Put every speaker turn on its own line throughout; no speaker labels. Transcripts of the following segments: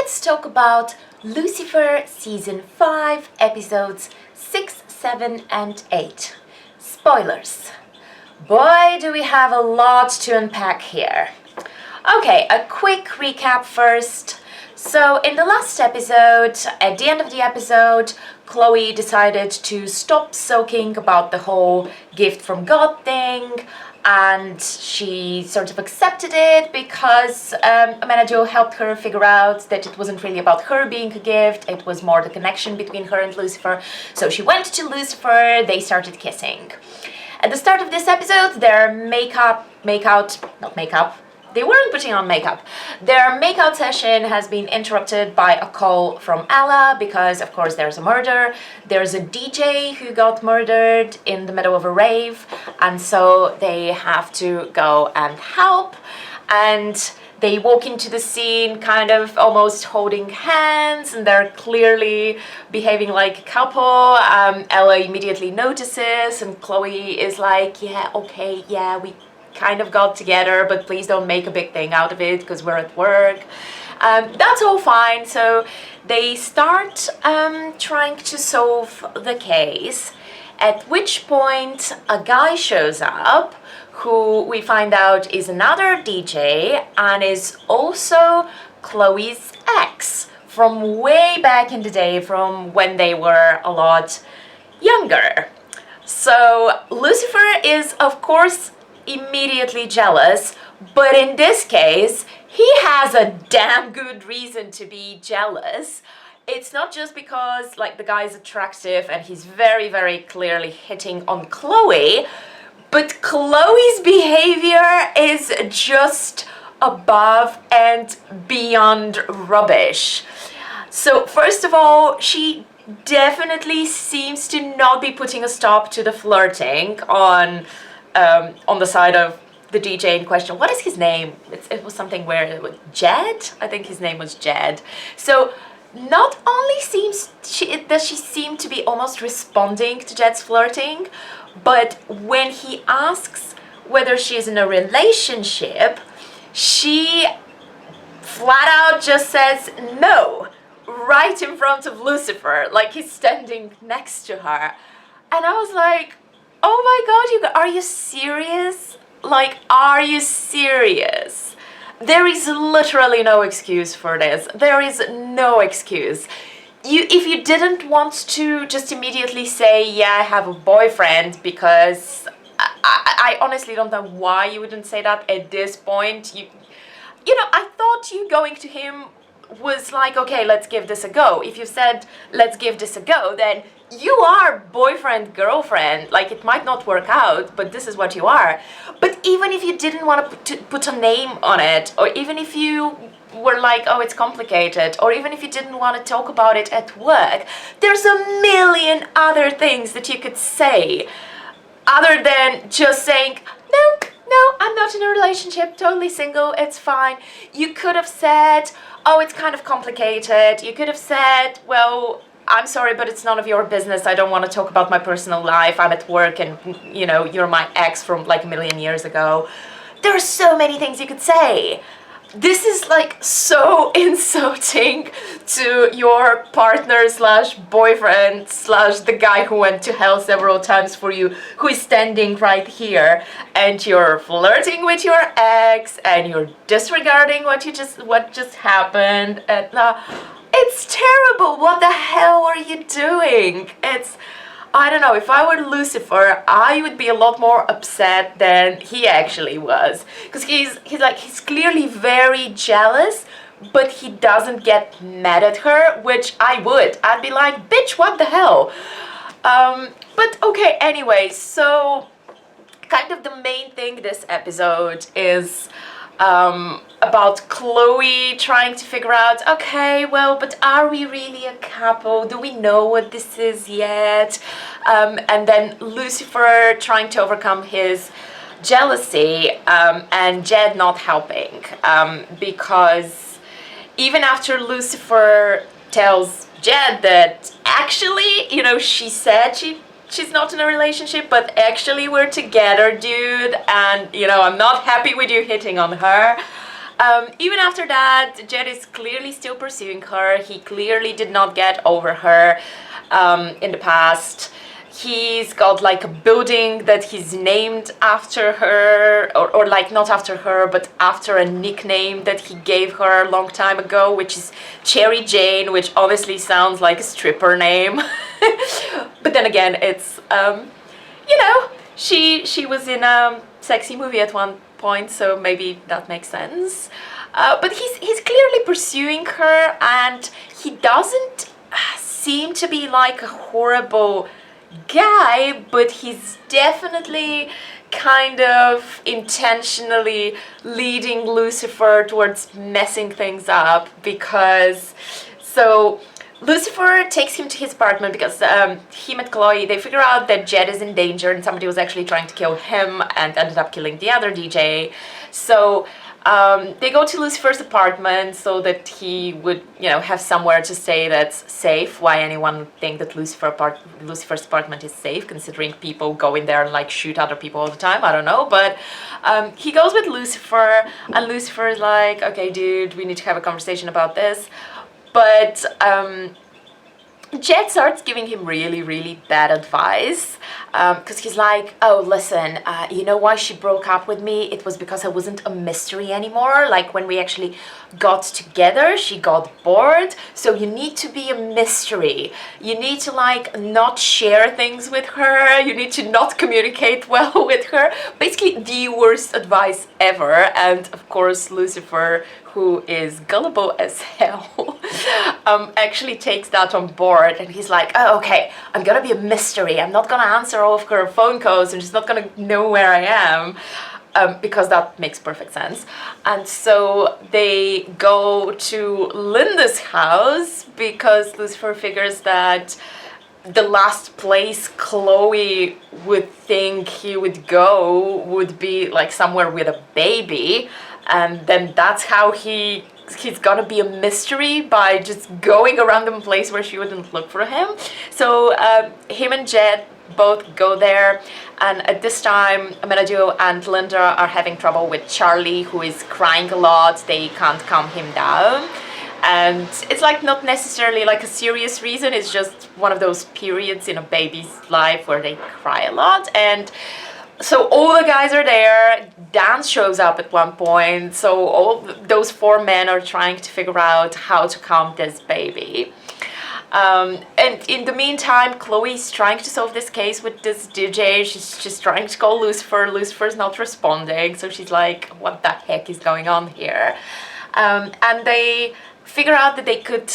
let's talk about Lucifer Season 5, Episodes 6, 7 and 8. Spoilers. Boy, do we have a lot to unpack here. Okay, a quick recap first. So in the last episode, at the end of the episode, Chloe decided to stop soaking about the whole gift from God thing, and she sort of accepted it because Amenadiel helped her figure out that it wasn't really about her being a gift, it was more the connection between her and Lucifer. So she went to Lucifer, they started kissing. At the start of this episode, their they weren't putting on makeup. Their makeout session has been interrupted by a call from Ella because, of course, there's a murder. There's a DJ who got murdered in the middle of a rave, and so they have to go and help. And they walk into the scene kind of almost holding hands, and they're clearly behaving like a couple. Ella immediately notices, and Chloe is like, yeah, okay, yeah, we kind of got together, but please don't make a big thing out of it because we're at work. That's all fine. So they start trying to solve the case, at which point a guy shows up who we find out is another DJ and is also Chloe's ex from way back in the day, from when they were a lot younger. So Lucifer is, of course, immediately jealous, but in this case he has a damn good reason to be jealous. It's not just because like the guy's attractive and he's very, very clearly hitting on Chloe, but Chloe's behavior is just above and beyond rubbish. So first of all, she definitely seems to not be putting a stop to the flirting on the side of the DJ in question. What is his name? It was something where Jed? I think his name was Jed. So not only does she seem to be almost responding to Jed's flirting, but when he asks whether she's in a relationship, she flat out just says no, right in front of Lucifer, like he's standing next to her. And I was like, oh my God, are you serious? Like, are you serious? There is literally no excuse for this. There is no excuse. If you didn't want to just immediately say, yeah, I have a boyfriend, because I honestly don't know why you wouldn't say that at this point. You know, I thought you going to him was like, okay, let's give this a go. If you said, let's give this a go, then you are boyfriend, girlfriend. Like, it might not work out, but this is what you are. But even if you didn't want to put a name on it, or even if you were like, oh, it's complicated, or even if you didn't want to talk about it at work, there's a million other things that you could say other than just saying, no, I'm not in a relationship, totally single, it's fine. You could have said, oh, it's kind of complicated. You could have said, well, I'm sorry, but it's none of your business. I don't want to talk about my personal life. I'm at work and, you know, you're my ex from like a million years ago. There are so many things you could say. This is like so insulting to your partner slash boyfriend slash the guy who went to hell several times for you, who is standing right here, and you're flirting with your ex and you're disregarding what just happened. And it's terrible. What the hell are you doing? I don't know, if I were Lucifer, I would be a lot more upset than he actually was. Because he's clearly very jealous, but he doesn't get mad at her, which I would. I'd be like, bitch, what the hell? But okay, anyway, so kind of the main thing this episode is about Chloe trying to figure out, okay, well, but are we really a couple? Do we know what this is yet? And then Lucifer trying to overcome his jealousy, and Jed not helping, because even after Lucifer tells Jed that actually, you know, she said she's not in a relationship, but actually we're together, dude, and, you know, I'm not happy with you hitting on her. Even after that, Jed is clearly still pursuing her. He clearly did not get over her in the past. He's got like a building that he's named after her, or like not after her, but after a nickname that he gave her a long time ago, which is Cherry Jane, which obviously sounds like a stripper name. But then again, it's, you know, she was in a sexy movie at one point, so maybe that makes sense. But he's clearly pursuing her, and he doesn't seem to be like a horrible guy, but he's definitely kind of intentionally leading Lucifer towards messing things up, because so Lucifer takes him to his apartment because him and Chloe, they figure out that Jed is in danger and somebody was actually trying to kill him and ended up killing the other DJ. So they go to Lucifer's apartment so that he would, you know, have somewhere to stay that's safe. Why anyone would think that Lucifer's apartment is safe, considering people go in there and like shoot other people all the time, I don't know. But he goes with Lucifer, and Lucifer is like, okay, dude, we need to have a conversation about this. But Jed starts giving him really, really bad advice, because he's like, oh, listen, you know why she broke up with me? It was because I wasn't a mystery anymore. Like, when we actually got together, she got bored. So you need to be a mystery. You need to, like, not share things with her. You need to not communicate well with her. Basically, the worst advice ever. And, of course, Lucifer, who is gullible as hell, actually takes that on board, and he's like, oh, okay, I'm gonna be a mystery. I'm not gonna answer all of her phone calls, and she's not gonna know where I am, because that makes perfect sense. And so they go to Linda's house because Lucifer figures that the last place Chloe would think he would go would be like somewhere with a baby, and then that's how he's gonna be a mystery, by just going around a place where she wouldn't look for him. So him and Jed both go there, and at this time Amenadiel and Linda are having trouble with Charlie, who is crying a lot. They can't calm him down, and it's like not necessarily like a serious reason. It's just one of those periods in a baby's life where they cry a lot. And so all the guys are there. Dan shows up at one point. So all those four men are trying to figure out how to calm this baby. And in the meantime, Chloe's trying to solve this case with this DJ. She's just trying to call Lucifer. Lucifer's not responding. So she's like, what the heck is going on here? And they figure out that they could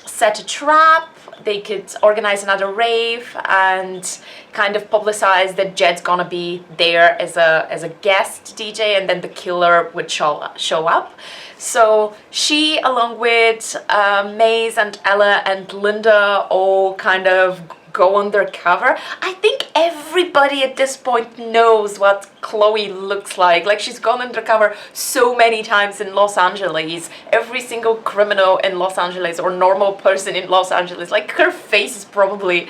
set a trap. They could organize another rave and kind of publicize that Jed's gonna be there as a guest DJ, and then the killer would show up. So she, along with Maze and Ella and Linda, all kind of go undercover. I think everybody at this point knows what Chloe looks like. Like, she's gone undercover so many times in Los Angeles. Every single criminal in Los Angeles or normal person in Los Angeles, like, her face is probably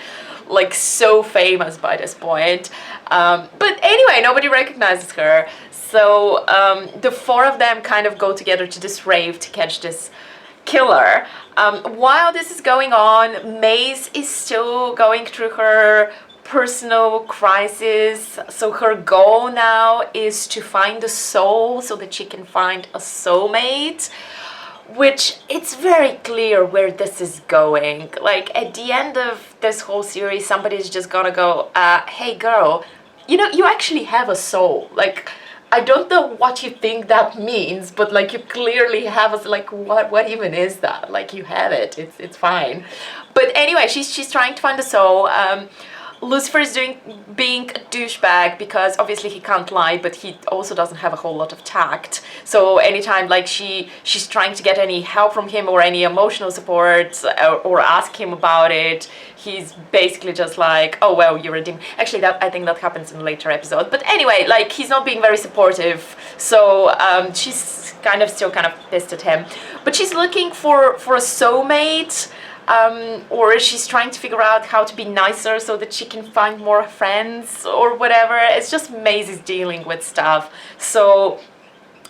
like so famous by this point. But anyway, nobody recognizes her. So the four of them kind of go together to this rave to catch this killer. While this is going on, Maze is still going through her personal crisis. So her goal now is to find a soul so that she can find a soulmate, which it's very clear where this is going. Like, at the end of this whole series, somebody's just gonna go, hey girl, you know, you actually have a soul. Like, I don't know what you think that means, but like, you clearly have a, like, what even is that? Like, you have it, it's fine. But anyway, she's trying to find a soul. Lucifer is being a douchebag because obviously he can't lie, but he also doesn't have a whole lot of tact. So anytime like she's trying to get any help from him or any emotional support or ask him about it, he's basically just like, oh well, you're a demon. Actually, I think that happens in a later episode. But anyway, like, he's not being very supportive. So she's still kind of pissed at him. But she's looking for a soulmate. Or she's trying to figure out how to be nicer so that she can find more friends or whatever. It's just Maze is dealing with stuff. So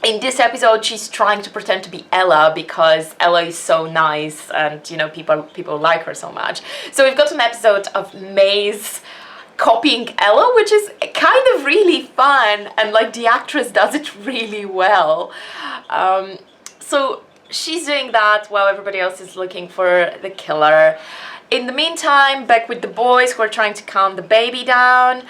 in this episode, she's trying to pretend to be Ella because Ella is so nice and, you know, people like her so much. So we've got an episode of Maze copying Ella, which is kind of really fun, and like the actress does it really well. So she's doing that while everybody else is looking for the killer. In the meantime, back with the boys who are trying to calm the baby down,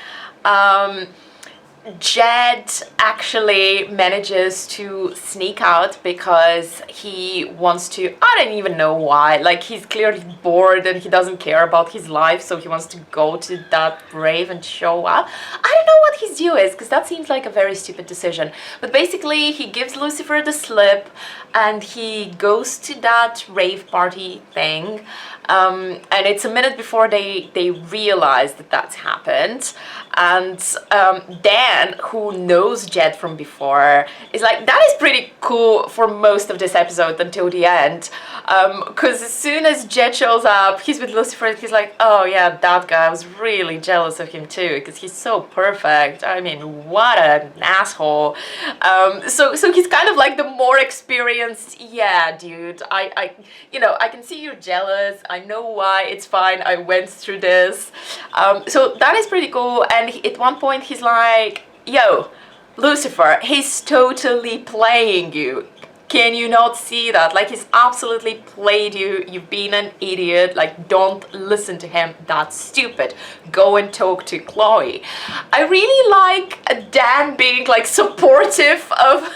Jed actually manages to sneak out because he wants to, I don't even know why, like he's clearly bored and he doesn't care about his life, so he wants to go to that rave and show up. I don't know what his deal is, because that seems like a very stupid decision. But basically he gives Lucifer the slip and he goes to that rave party thing. And it's a minute before they realize that that's happened. And Dan, who knows Jed from before, is like, that is pretty cool for most of this episode until the end. Because as soon as Jed shows up, he's with Lucifer and he's like, oh yeah, that guy, I was really jealous of him too, because he's so perfect. I mean, what an asshole. So he's kind of like the more experienced, yeah, dude, I can see you're jealous. I know why, it's fine, I went through this. So that is pretty cool. And at one point he's like, yo, Lucifer, he's totally playing you. Can you not see that? Like, he's absolutely played you. You've been an idiot. Like, don't listen to him. That's stupid. Go and talk to Chloe. I really like Dan being like supportive of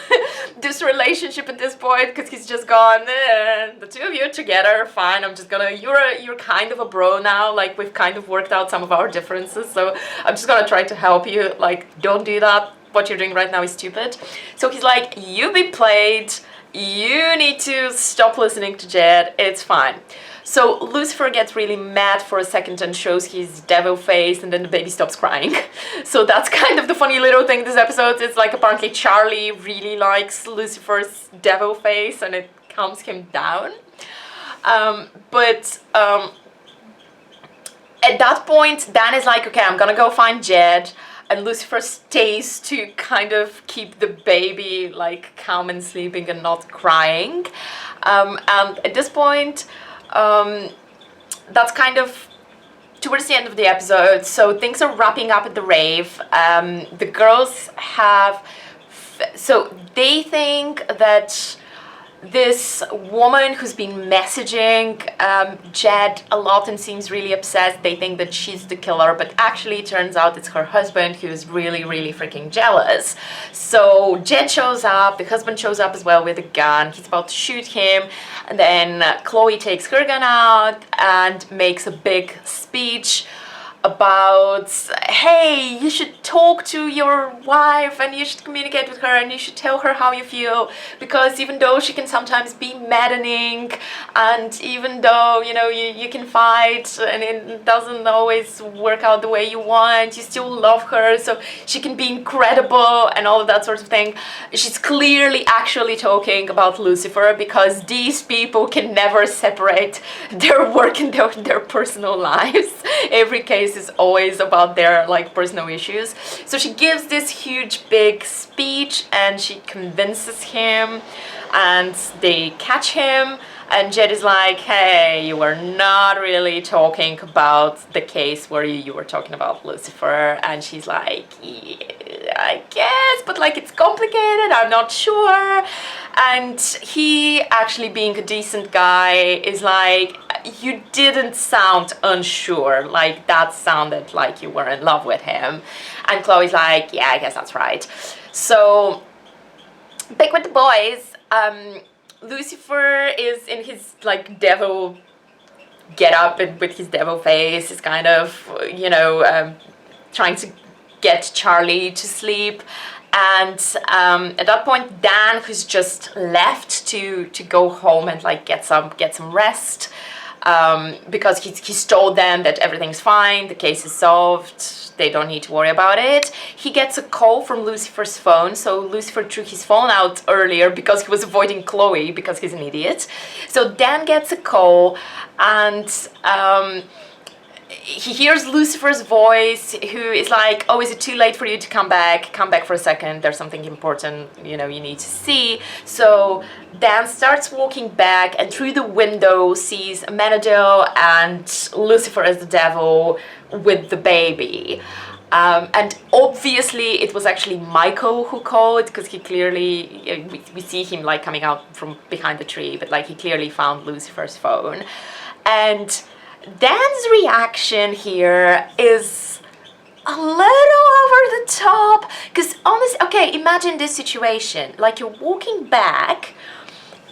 this relationship at this point, because he's just gone, the two of you together, fine. I'm just gonna, you're kind of a bro now. Like, we've kind of worked out some of our differences, so I'm just gonna try to help you. Like, don't do that. What you're doing right now is stupid. So he's like, you've been played. You need to stop listening to Jed, it's fine. So Lucifer gets really mad for a second and shows his devil face, and then the baby stops crying. So that's kind of the funny little thing this episode. It's like, apparently Charlie really likes Lucifer's devil face and it calms him down. But at that point, Dan is like, okay, I'm gonna go find Jed. And Lucifer stays to kind of keep the baby like calm and sleeping and not crying. And at this point, that's kind of towards the end of the episode. So things are wrapping up at the rave. The girls have, so they think that this woman who's been messaging Jed a lot and seems really obsessed, they think that she's the killer, but actually it turns out it's her husband who's really, really freaking jealous. So Jed shows up, the husband shows up as well with a gun, he's about to shoot him, and then Chloe takes her gun out and makes a big speech about, hey, you should talk to your wife and you should communicate with her and you should tell her how you feel, because even though she can sometimes be maddening, and even though, you know, you can fight and it doesn't always work out the way you want, you still love her, so she can be incredible and all of that sort of thing. She's clearly actually talking about Lucifer, because these people can never separate their work and their personal lives. Every case is always about their like personal issues. So she gives this huge big speech and she convinces him, and they catch him, and Jed is like, hey, you were not really talking about the case where you were talking about Lucifer. And she's like, yeah, I guess, but like it's complicated, I'm not sure. And he, actually being a decent guy, is like, you didn't sound unsure, like that sounded like you were in love with him. And Chloe's like, yeah, I guess that's right. So back with the boys, Lucifer is in his like devil get up and with his devil face is kind of, you know, trying to get Charlie to sleep. And at that point, Dan, who's just left to go home and like get some rest, because he's told them that everything's fine, the case is solved, they don't need to worry about it. He gets a call from Lucifer's phone, so Lucifer threw his phone out earlier because he was avoiding Chloe, because he's an idiot. So Dan gets a call, and he hears Lucifer's voice, who is like, oh, is it too late for you to come back? Come back for a second, there's something important, you know, you need to see. So Dan starts walking back, and through the window sees Amenadiel and Lucifer as the devil with the baby. And obviously it was actually Michael who called, because he clearly, we see him like coming out from behind the tree, but like he clearly found Lucifer's phone. And Dan's reaction here is a little over the top, because honestly, okay, imagine this situation, like you're walking back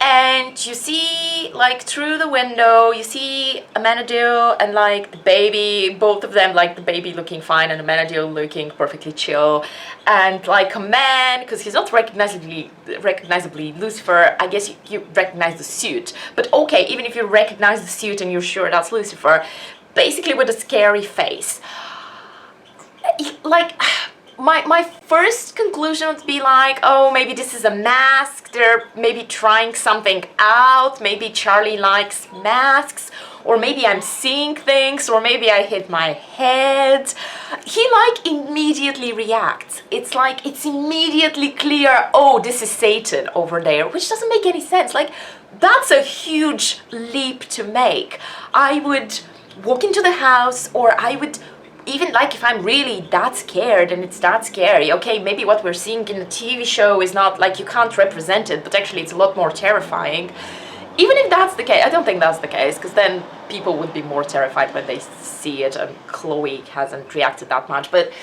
and you see, like, through the window, you see Amenadiel and, like, the baby, both of them, like, the baby looking fine and Amenadiel looking perfectly chill. And, like, a man, because he's not recognizably Lucifer, I guess you recognize the suit. But, okay, even if you recognize the suit and you're sure that's Lucifer, basically with a scary face. Like, my first conclusion would be like, oh, maybe this is a mask, they're maybe trying something out, maybe Charlie likes masks, or maybe I'm seeing things, or maybe I hit my head. He like immediately reacts. It's like, it's immediately clear, oh, this is Satan over there, which doesn't make any sense. Like, that's a huge leap to make. I would walk into the house, or I would, even like if I'm really that scared and it's that scary, okay, maybe what we're seeing in the TV show is not, like, you can't represent it, but actually it's a lot more terrifying. Even if that's the case, I don't think that's the case, because then people would be more terrified when they see it, and Chloe hasn't reacted that much. But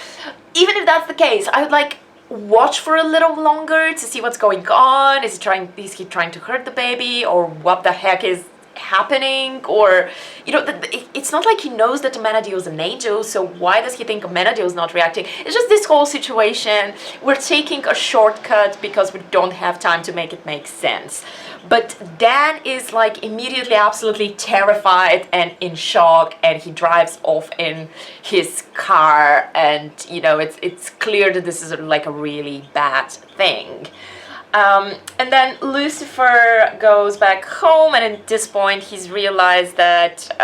even if that's the case, I would like watch for a little longer to see what's going on. Is he trying to hurt the baby, or what the heck is happening? Or, you know, it's not like he knows that Amenadiel is an angel, so why does he think Amenadiel is not reacting? It's just this whole situation, we're taking a shortcut because we don't have time to make it make sense. But Dan is like immediately absolutely terrified and in shock, and he drives off in his car, and, you know, it's clear that this is like a really bad thing. And then Lucifer goes back home, and at this point he's realized that,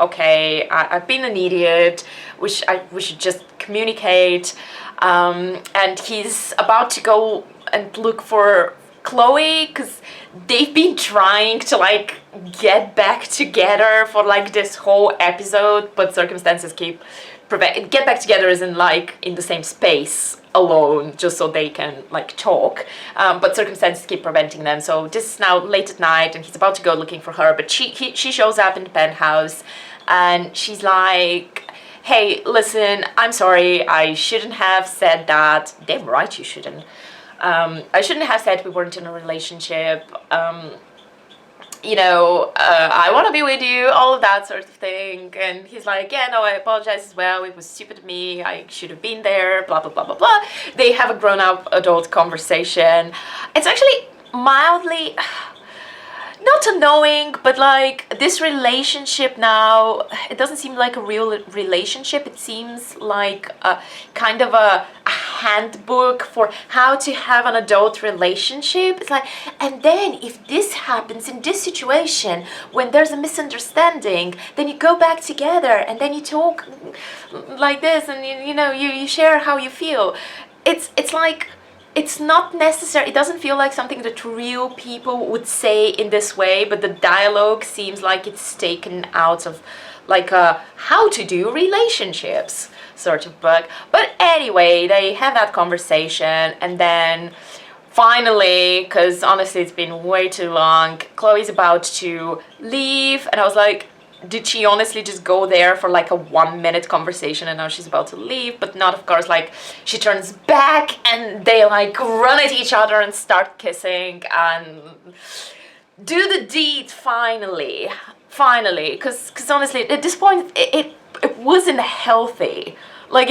okay, I've been an idiot, we should just communicate, and he's about to go and look for Chloe, because they've been trying to like get back together for like this whole episode, but circumstances keep get back together isn't like in the same space alone, just so they can like talk, but circumstances keep preventing them. So this is now late at night, and he's about to go looking for her, but she shows up in the penthouse, and she's like, hey, listen, I'm sorry, I shouldn't have said that. Damn right you shouldn't. I shouldn't have said we weren't in a relationship. You know, I want to be with you, all of that sort of thing. And he's like, yeah, no, I apologize as well. It was stupid of me. I should have been there, blah, blah, blah, blah, blah. They have a grown-up adult conversation. It's actually mildly, not annoying, but like this relationship now, it doesn't seem like a real relationship. It seems like a kind of a handbook for how to have an adult relationship. It's like, and then if this happens in this situation, when there's a misunderstanding, then you go back together, and then you talk like this, and you know, you share how you feel. It's like, it's not necessary. It doesn't feel like something that real people would say in this way, but the dialogue seems like it's taken out of like a how to do relationships sort of book. But anyway, they have that conversation, and then finally, because honestly it's been way too long, Chloe's about to leave, and I was like, did she honestly just go there for like a 1-minute conversation and now she's about to leave? But not, of course. Like, she turns back and they like run at each other and start kissing and do the deed finally, because honestly at this point it wasn't healthy. Like,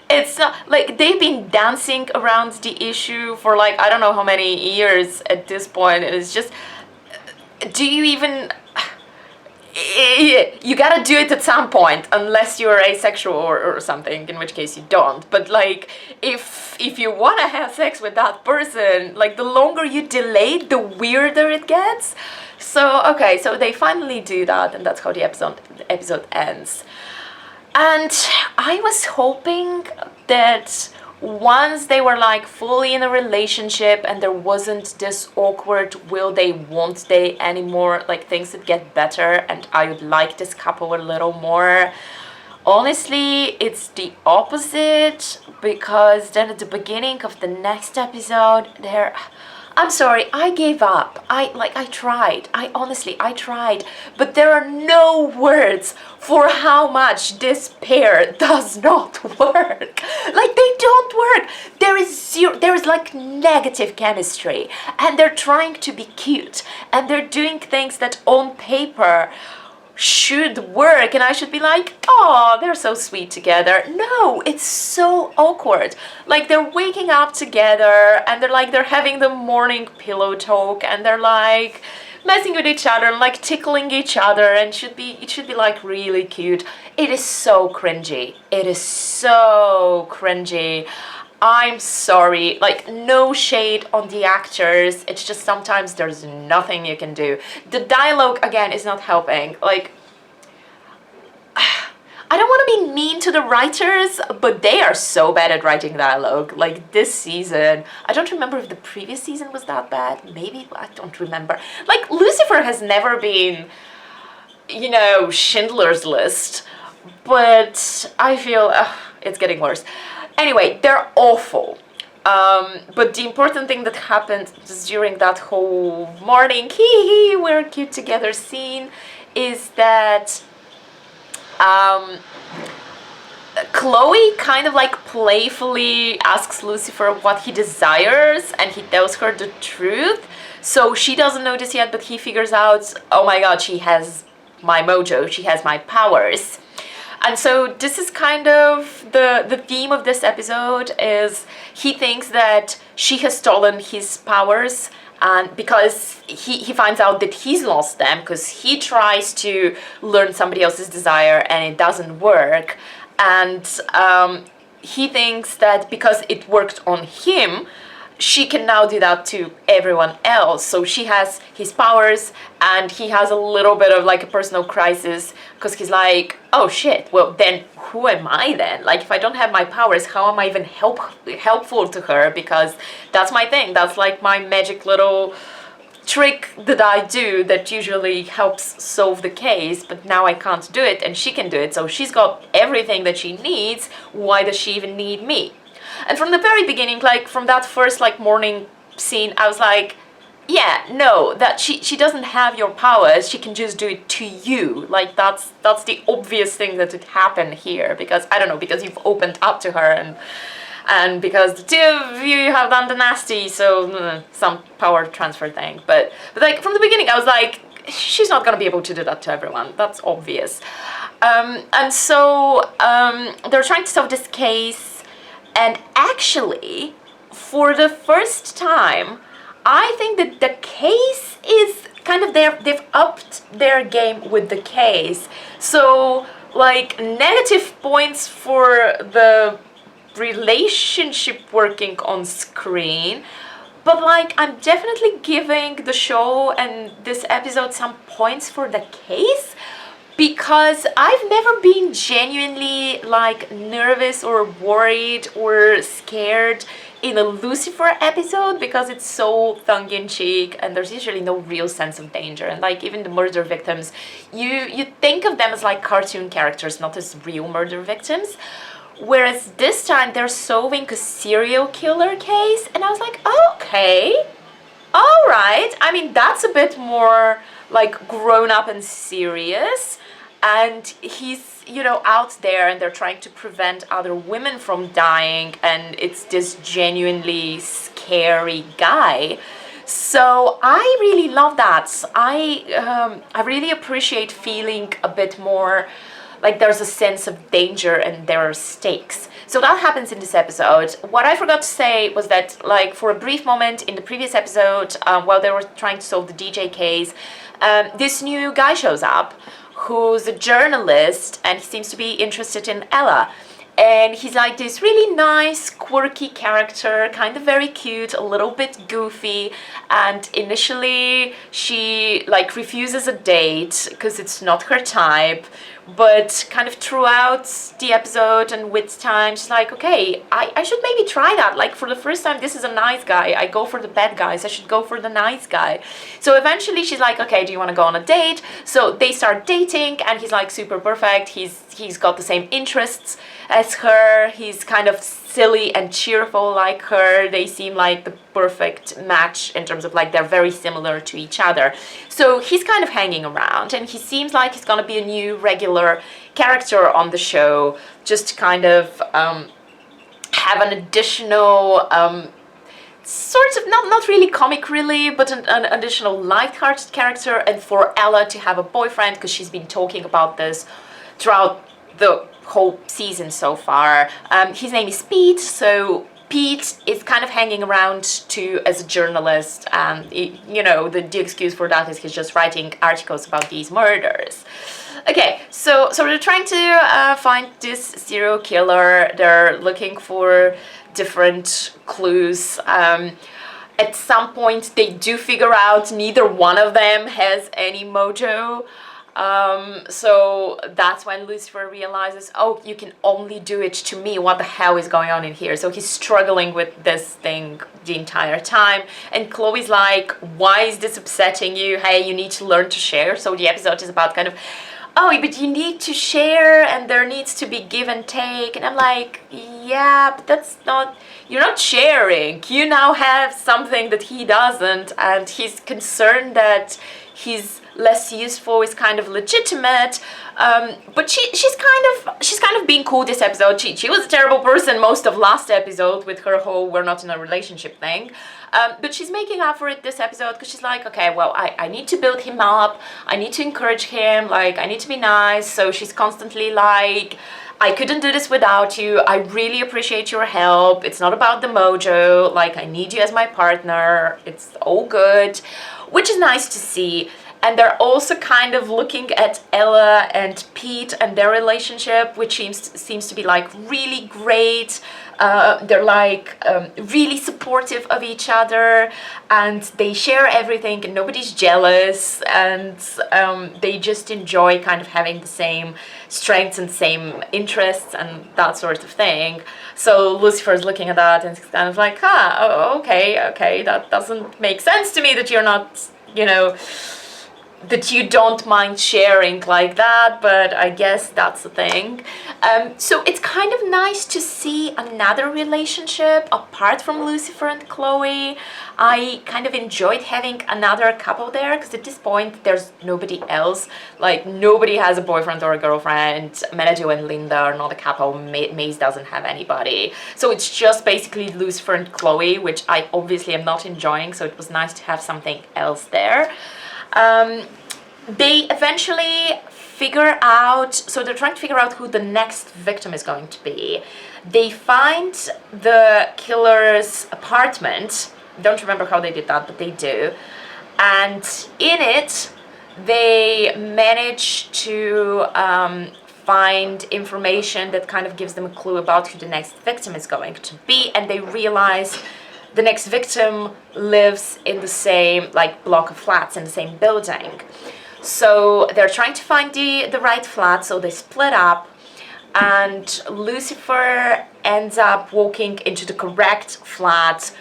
it's not like they've been dancing around the issue for like I don't know how many years at this point. It's just, do you even, you gotta do it at some point, unless you're asexual or something, in which case you don't. But like, if you want to have sex with that person, like the longer you delay, the weirder it gets. So okay, so they finally do that, and that's how the episode ends. And I was hoping that once they were like fully in a relationship and there wasn't this awkward will they won't they anymore, like things would get better and I would like this couple a little more. Honestly, it's the opposite, because then at the beginning of the next episode, I'm sorry, I gave up. I tried. I tried. But there are no words for how much this pair does not work. Like, they don't work. There is like negative chemistry. And they're trying to be cute. And they're doing things that on paper should work, and I should be like, oh, they're so sweet together. No, it's so awkward. Like, they're waking up together and they're having the morning pillow talk and they're like messing with each other and like tickling each other, and it should be like really cute. It is so cringy. It is so cringy. I'm sorry, like, no shade on the actors, it's just sometimes there's nothing you can do. The dialogue, again, is not helping. Like, I don't want to be mean to the writers, but they are so bad at writing dialogue. Like, this season, I don't remember if the previous season was that bad. Maybe, I don't remember. Like, Lucifer has never been, you know, Schindler's List, but I feel it's getting worse. Anyway, they're awful. But the important thing that happened during that whole morning, we're cute together scene, is that Chloe kind of like playfully asks Lucifer what he desires, and he tells her the truth. So she doesn't know this yet, but he figures out, oh my god, she has my mojo, she has my powers. And so this is kind of the theme of this episode, is he thinks that she has stolen his powers, and because he finds out that he's lost them because he tries to learn somebody else's desire and it doesn't work. And he thinks that because it worked on him, she can now do that to everyone else. So she has his powers and he has a little bit of like a personal crisis, because he's like, oh shit, well then who am I then? Like, if I don't have my powers, how am I even helpful to her? Because that's my thing, that's like my magic little trick that I do that usually helps solve the case, but now I can't do it and she can do it. So she's got everything that she needs, why does she even need me? And from the very beginning, like from that first like morning scene, I was like, yeah, no, that she doesn't have your powers, she can just do it to you. Like, that's the obvious thing that would happen here, because I don't know, because you've opened up to her and because the two of you have done the nasty, so some power transfer thing. But like from the beginning I was like, she's not gonna be able to do that to everyone, that's obvious. And so they're trying to solve this case, and actually for the first time I think that the case is kind of they've upped their game with the case. So like negative points for the relationship working on screen, but like I'm definitely giving the show and this episode some points for the case, because I've never been genuinely like nervous or worried or scared in a Lucifer episode, because it's so tongue-in-cheek and there's usually no real sense of danger. And like even the murder victims, you think of them as like cartoon characters, not as real murder victims. Whereas this time they're solving a serial killer case, and I was like, okay, all right. I mean, that's a bit more like grown up and serious. And he's, you know, out there and they're trying to prevent other women from dying, and it's this genuinely scary guy. So I really love that. I really appreciate feeling a bit more like there's a sense of danger and there are stakes. So that happens in this episode. What I forgot to say was that, like, for a brief moment in the previous episode, while they were trying to solve the DJ case, this new guy shows up who's a journalist, and he seems to be interested in Ella. And he's like this really nice, quirky character, kind of very cute, a little bit goofy. And initially she like refuses a date because it's not her type, but kind of throughout the episode and with time, she's like, okay, I should maybe try that. Like, for the first time, this is a nice guy. I go for the bad guys. I should go for the nice guy. So eventually she's like, okay, do you want to go on a date? So they start dating, and he's like super perfect. He's got the same interests as her. He's kind of silly and cheerful like her. They seem like the perfect match in terms of like they're very similar to each other. So he's kind of hanging around, and he seems like he's gonna be a new regular character on the show, just to kind of have an additional sort of not really comic relief, but an additional light-hearted character, and for Ella to have a boyfriend, because she's been talking about this throughout the whole season so far. His name is Pete, so Pete is kind of hanging around too as a journalist. You know, the excuse for that is he's just writing articles about these murders. Okay, so they're trying to find this serial killer. They're looking for different clues. At some point, they do figure out neither one of them has any mojo. So that's when Lucifer realizes, oh, you can only do it to me. What the hell is going on in here? So he's struggling with this thing the entire time. And Chloe's like, why is this upsetting you? Hey, you need to learn to share. So the episode is about kind of, oh, but you need to share and there needs to be give and take. And I'm like, yeah, but that's not, you're not sharing. You now have something that he doesn't, and he's concerned that he's less useful is kind of legitimate, but she's kind of being cool this episode. She was a terrible person most of last episode with her whole we're not in a relationship thing, but she's making up for it this episode because she's like, okay, well, I need to build him up, I need to encourage him, like I need to be nice. So she's constantly like, I couldn't do this without you, I really appreciate your help, it's not about the mojo, like I need you as my partner, it's all good, which is nice to see. And they're also kind of looking at Ella and Pete and their relationship, which seems to be like really great. They're like really supportive of each other, and they share everything and nobody's jealous, and they just enjoy kind of having the same strengths and same interests and that sort of thing. So Lucifer's looking at that and it's kind of like, okay, that doesn't make sense to me that you're not, you know, that you don't mind sharing like that, but I guess that's the thing. So it's kind of nice to see another relationship apart from Lucifer and Chloe. I kind of enjoyed having another couple there, because at this point there's nobody else. Like, nobody has a boyfriend or a girlfriend. Menadu and Linda are not a couple. Maze doesn't have anybody. So it's just basically Lucifer and Chloe, which I obviously am not enjoying, so it was nice to have something else there. They eventually figure out, so they're trying to figure out who the next victim is going to be. They find the killer's apartment. Don't remember how they did that, but they do. And in it, they manage to find information that kind of gives them a clue about who the next victim is going to be. And they realize the next victim lives in the same like block of flats in the same building. So they're trying to find the right flat, so they split up, and Lucifer ends up walking into the correct flat,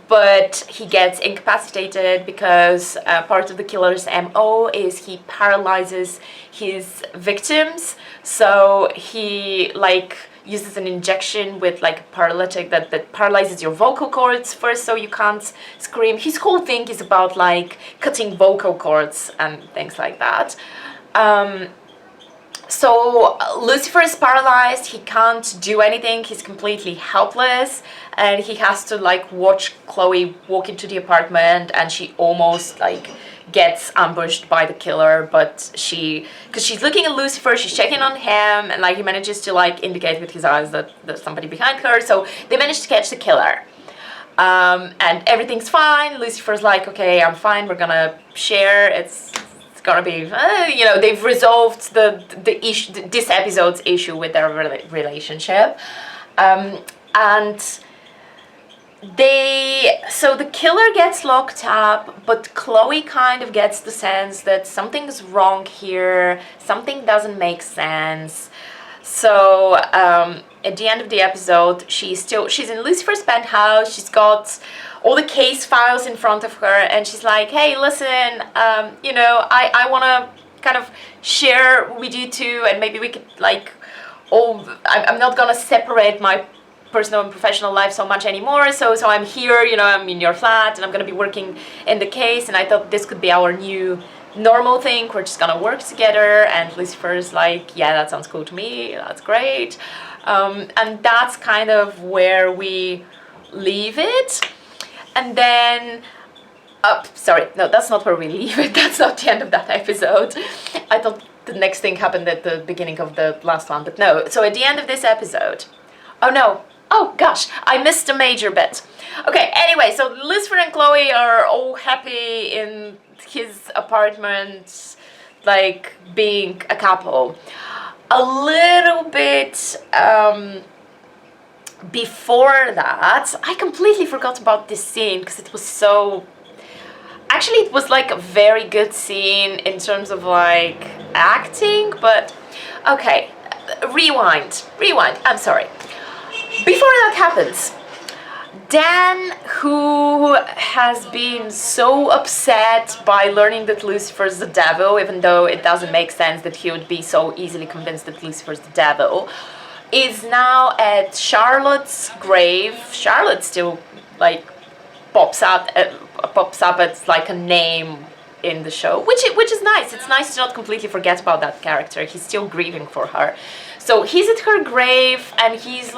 but he gets incapacitated because part of the killer's MO is he paralyzes his victims. So he like uses an injection with like a paralytic that paralyzes your vocal cords first, so you can't scream. His whole thing is about like cutting vocal cords and things like that. So Lucifer is paralyzed, he can't do anything, he's completely helpless, and he has to like watch Chloe walk into the apartment, and she almost like gets ambushed by the killer, but because she's looking at Lucifer, she's checking on him, and like he manages to like indicate with his eyes that there's somebody behind her, so they manage to catch the killer. And everything's fine. Lucifer's like, okay, I'm fine, we're gonna share, it's gonna be, you know, they've resolved the issue, this episode's issue with their relationship. And So the killer gets locked up, but Chloe kind of gets the sense that something's wrong here, something doesn't make sense. So at the end of the episode, she's in Lucifer's penthouse. She's got all the case files in front of her, and she's like, hey, listen, I want to kind of share with you two, and maybe we could I'm not gonna separate my personal and professional life so much anymore, so I'm here, I'm in your flat, and I'm gonna be working in the case, and I thought this could be our new normal thing. We're just gonna work together. And Lucifer's like, yeah, that sounds cool to me, that's great. And that's kind of where we leave it. And then sorry, no, that's not where we leave it. That's not the end of that episode. I thought the next thing happened at the beginning of the last one, but no. So at the end of this episode, oh no, oh gosh, I missed a major bit. Okay, anyway, so Lucifer and Chloe are all happy in his apartment, like being a couple. A little bit before that, I completely forgot about this scene because it was so... Actually, it was like a very good scene in terms of like acting, but okay, rewind, I'm sorry. Before that happens, Dan, who has been so upset by learning that Lucifer's the devil, even though it doesn't make sense that he would be so easily convinced that Lucifer's the devil, is now at Charlotte's grave. Charlotte still like pops up as like a name in the show, which is nice. It's nice to not completely forget about that character. He's still grieving for her. So he's at her grave, and he's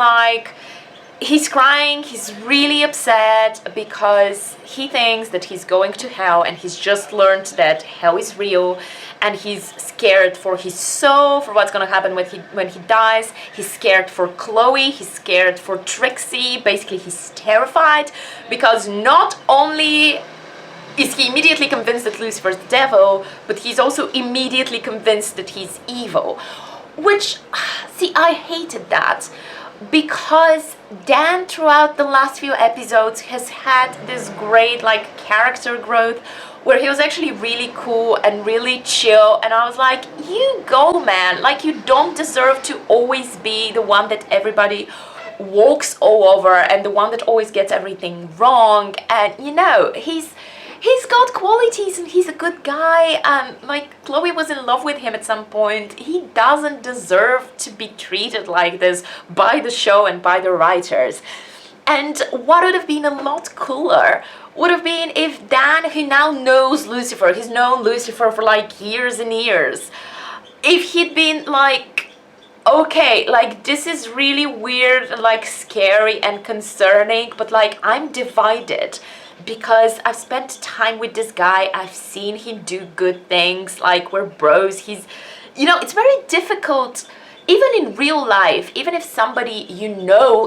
crying, he's really upset because he thinks that he's going to hell, and he's just learned that hell is real, and he's scared for his soul, for what's going to happen when he dies. He's scared for Chloe, he's scared for Trixie. Basically, he's terrified because not only is he immediately convinced that Lucifer's the devil, but he's also immediately convinced that he's evil. Which, see, I hated that. Because Dan, throughout the last few episodes, has had this great like character growth where he was actually really cool and really chill, and I was like, you go, man, like you don't deserve to always be the one that everybody walks all over and the one that always gets everything wrong. And he's got qualities and he's a good guy, and like Chloe was in love with him at some point. He doesn't deserve to be treated like this by the show and by the writers. And what would have been a lot cooler would have been if Dan, who now knows Lucifer, he's known Lucifer for like years and years, if he'd been like, okay, like this is really weird, like scary and concerning, but like I'm divided because I've spent time with this guy, I've seen him do good things, like we're bros. It's very difficult, even in real life, even if somebody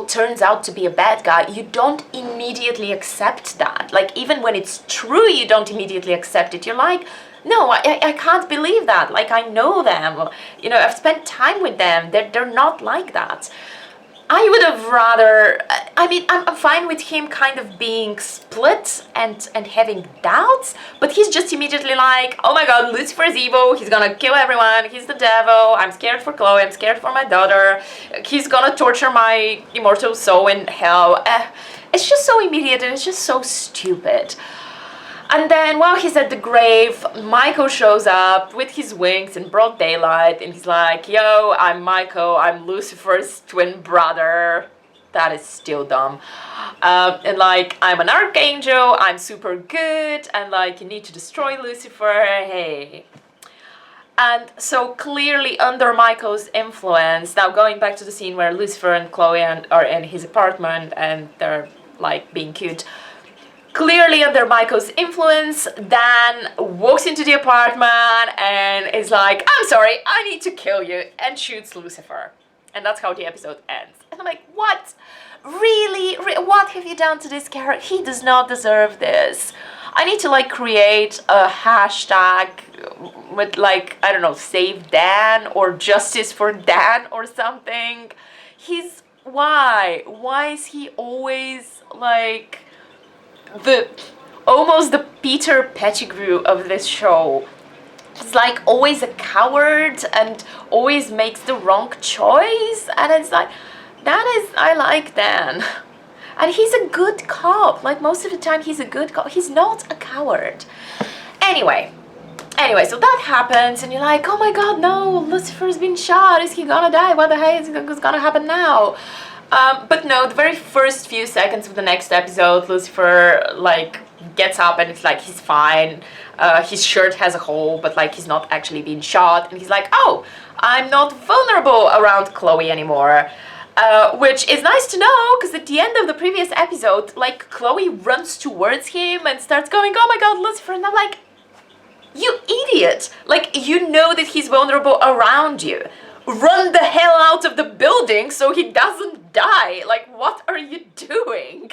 turns out to be a bad guy, you don't immediately accept that. Like even when it's true, you don't immediately accept it. You're like, no, I can't believe that. Like I know them, I've spent time with them. They're not like that. I would have rather, I'm fine with him kind of being split and having doubts, but he's just immediately like, oh my god, Lucifer is evil, he's gonna kill everyone, he's the devil, I'm scared for Chloe, I'm scared for my daughter, he's gonna torture my immortal soul in hell. It's just so immediate and it's just so stupid. And then while he's at the grave, Michael shows up with his wings in broad daylight, and he's like, yo, I'm Michael, I'm Lucifer's twin brother. That is still dumb. And like, I'm an archangel, I'm super good, and like, you need to destroy Lucifer, hey. And so clearly under Michael's influence, now going back to the scene where Lucifer and Chloe are in his apartment and they're like being cute. Clearly under Michael's influence, Dan walks into the apartment and is like, I'm sorry, I need to kill you, and shoots Lucifer. And that's how the episode ends. And I'm like, what? Really? What have you done to this character? He does not deserve this. I need to like create a hashtag with like, I don't know, save Dan or justice for Dan or something. He's why? Why is he always like almost the Peter Pettigrew of this show? He's like always a coward and always makes the wrong choice, and it's like, I like Dan. And he's a good cop. Like, most of the time he's a good cop. He's not a coward. Anyway, so that happens, and you're like, oh my god, no, Lucifer's been shot. Is he gonna die? What the heck is gonna happen now? But no, the very first few seconds of the next episode, Lucifer, like, gets up and it's like, he's fine. His shirt has a hole, but, like, he's not actually being shot. And he's like, oh, I'm not vulnerable around Chloe anymore. Which is nice to know, because at the end of the previous episode, like, Chloe runs towards him and starts going, oh my god, Lucifer, and I'm like, you idiot! Like, you know that he's vulnerable around you. Run the hell out of the building so he doesn't die. Like, what are you doing?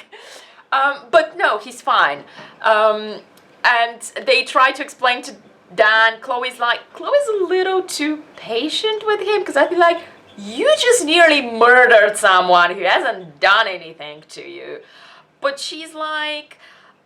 But no, he's fine. And they try to explain to Dan, Chloe's a little too patient with him, because I'd be like, you just nearly murdered someone who hasn't done anything to you. But she's like,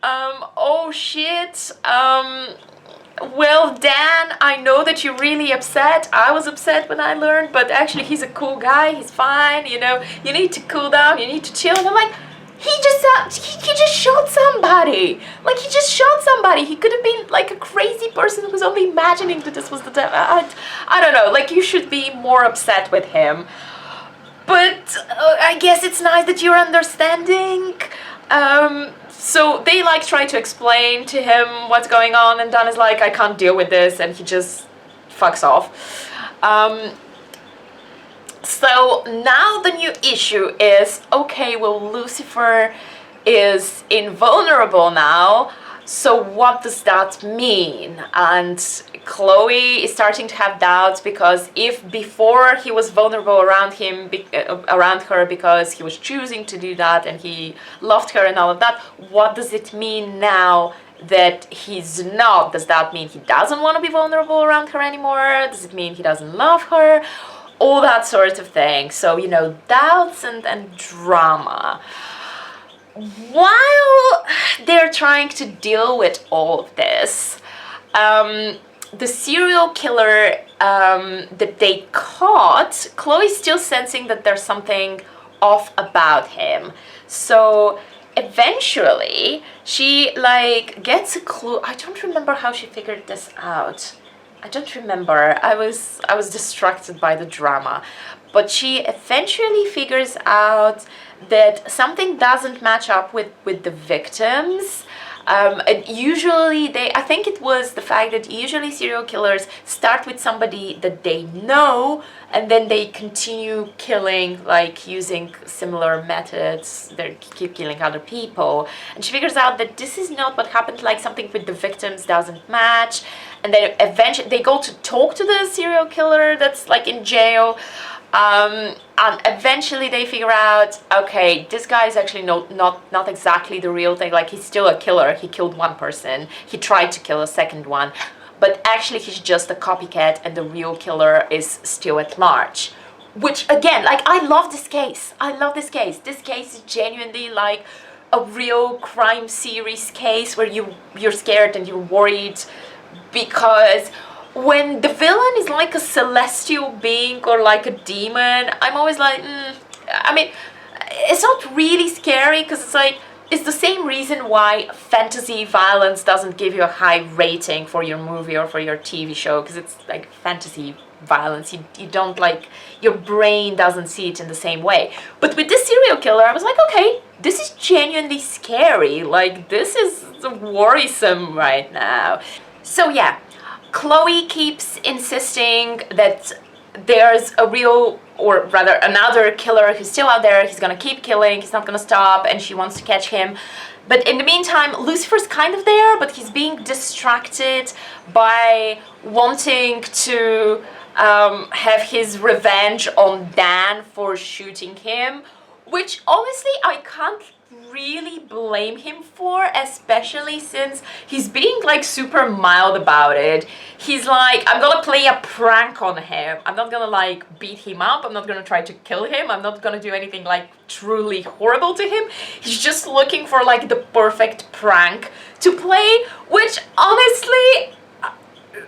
oh shit, well, Dan, I know that you're really upset. I was upset when I learned, but actually he's a cool guy, he's fine, you know, you need to cool down, you need to chill. And I'm like, he just shot somebody. Like, he just shot somebody. He could have been like a crazy person who was only imagining that this was the devil. I don't know, like, you should be more upset with him. But I guess it's nice that you're understanding. So they like try to explain to him what's going on, and Dan is like, I can't deal with this, and he just fucks off. So now the new issue is, okay, well, Lucifer is invulnerable now, so what does that mean? And Chloe is starting to have doubts, because if before he was vulnerable around her because he was choosing to do that and he loved her and all of that, what does it mean now that he's not? Does that mean he doesn't want to be vulnerable around her anymore? Does it mean he doesn't love her? All that sort of thing. So, you know, doubts and drama. While they're trying to deal with all of this, the serial killer that they caught, Chloe's still sensing that there's something off about him. So eventually she like gets a clue. I don't remember how she figured this out. I don't remember. I was distracted by the drama. But she eventually figures out that something doesn't match up with the victims. And usually I think it was the fact that usually serial killers start with somebody that they know, and then they continue killing, like using similar methods. They keep killing other people. And she figures out that this is not what happened, like something with the victims doesn't match. And then eventually they go to talk to the serial killer that's like in jail. And eventually they figure out, okay, this guy is actually not exactly the real thing. Like, he's still a killer. He killed one person. He tried to kill a second one. But actually he's just a copycat, and the real killer is still at large. Which, again, like, I love this case. I love this case. This case is genuinely like a real crime series case where you're scared and you're worried, because when the villain is like a celestial being or like a demon, I'm always like, I mean, it's not really scary, because it's like, it's the same reason why fantasy violence doesn't give you a high rating for your movie or for your TV show, because it's like fantasy violence. You don't, like, your brain doesn't see it in the same way. But with this serial killer, I was like, okay, this is genuinely scary. Like, this is worrisome right now. So yeah, Chloe keeps insisting that there's a real, or rather another killer who's still out there. He's gonna keep killing, he's not gonna stop, and she wants to catch him. But in the meantime, Lucifer's kind of there, but he's being distracted by wanting to have his revenge on Dan for shooting him, which honestly I can't really blame him for, especially since he's being like super mild about it. He's like, I'm gonna play a prank on him. I'm not gonna like beat him up. I'm not gonna try to kill him. I'm not gonna do anything like truly horrible to him. He's just looking for like the perfect prank to play, which honestly,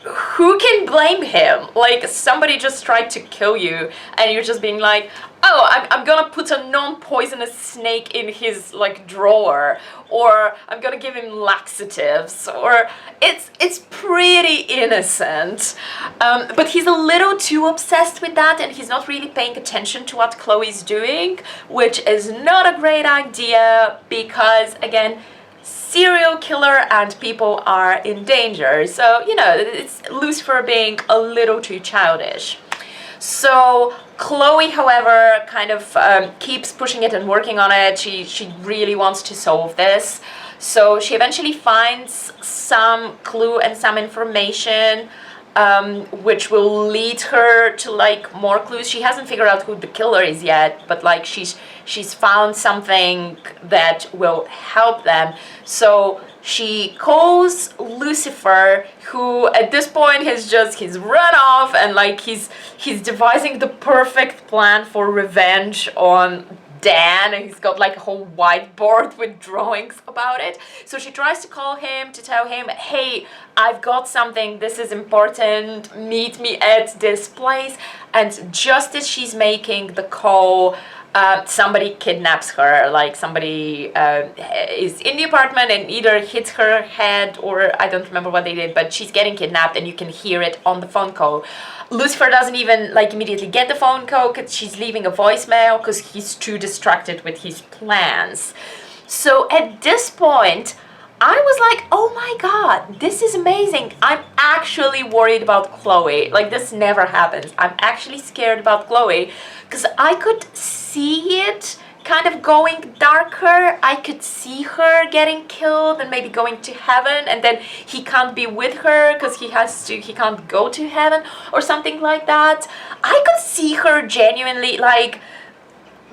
who can blame him? Like, somebody just tried to kill you and you're just being like, oh, I'm gonna put a non-poisonous snake in his like drawer, or I'm gonna give him laxatives, or it's pretty innocent. But he's a little too obsessed with that, and he's not really paying attention to what Chloe's doing, which is not a great idea because, again, serial killer and people are in danger. So, you know, it's Lucifer being a little too childish. So Chloe, however, kind of keeps pushing it and working on it. She really wants to solve this. So she eventually finds some clue and some information which will lead her to like more clues. She hasn't figured out who the killer is yet, but like she's found something that will help them. So she calls Lucifer, who at this point he's run off, and like he's devising the perfect plan for revenge on Dan, and he's got like a whole whiteboard with drawings about it. So she tries to call him to tell him, hey, I've got something, this is important, meet me at this place. And just as she's making the call, somebody kidnaps her. Like somebody is in the apartment and either hits her head, or I don't remember what they did, but she's getting kidnapped and you can hear it on the phone call. Lucifer doesn't even like immediately get the phone call because she's leaving a voicemail because he's too distracted with his plans. So at this point, I was like, oh my god, this is amazing. I'm actually worried about Chloe. Like, this never happens. I'm actually scared about Chloe because I could see it kind of going darker. I could see her getting killed and maybe going to heaven, and then he can't be with her because he can't go to heaven or something like that. I could see her genuinely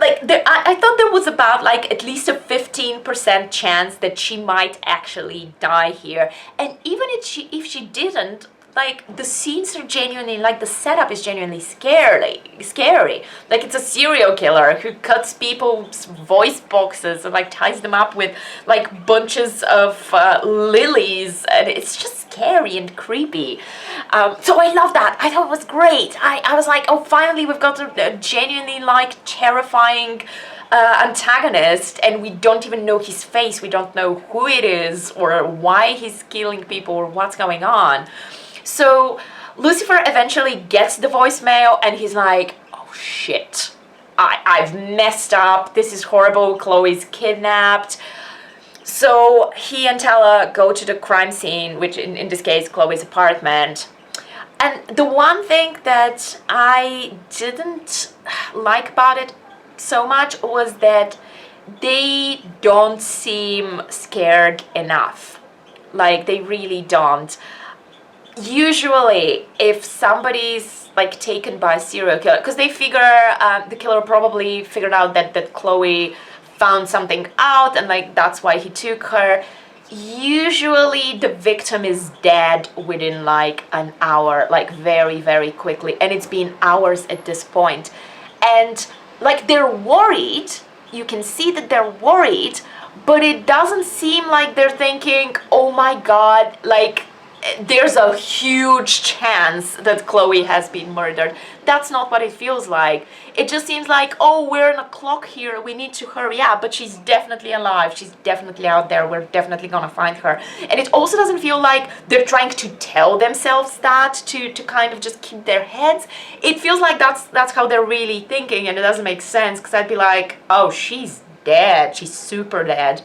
I thought there was about like at least a 15% chance that she might actually die here. And even if she didn't, like, the scenes are genuinely, like, the setup is genuinely scary. Like, it's a serial killer who cuts people's voice boxes and like ties them up with like bunches of lilies, and it's just scary and creepy. So I love that. I thought it was great. I was like, oh, finally we've got a genuinely like terrifying antagonist, and we don't even know his face. We don't know who it is or why he's killing people or what's going on. So Lucifer eventually gets the voicemail and he's like, oh shit, I've messed up. This is horrible. Chloe's kidnapped. So he and Tala go to the crime scene, which in this case, Chloe's apartment. And the one thing that I didn't like about it so much was that they don't seem scared enough. Like, they really don't. Usually, if somebody's like taken by a serial killer, because they figure the killer probably figured out that Chloe found something out, and like that's why he took her. Usually, the victim is dead within like an hour, like very, very quickly, and it's been hours at this point. And like, they're worried. You can see that they're worried, but it doesn't seem like they're thinking, "Oh my God!" Like, there's a huge chance that Chloe has been murdered. That's not what it feels like. It just seems like, oh, we're on a clock here, we need to hurry up, but she's definitely alive, she's definitely out there, we're definitely gonna find her. And it also doesn't feel like they're trying to tell themselves that to kind of just keep their heads. It feels like that's how they're really thinking, and it doesn't make sense, because I'd be like, oh, she's dead, she's super dead.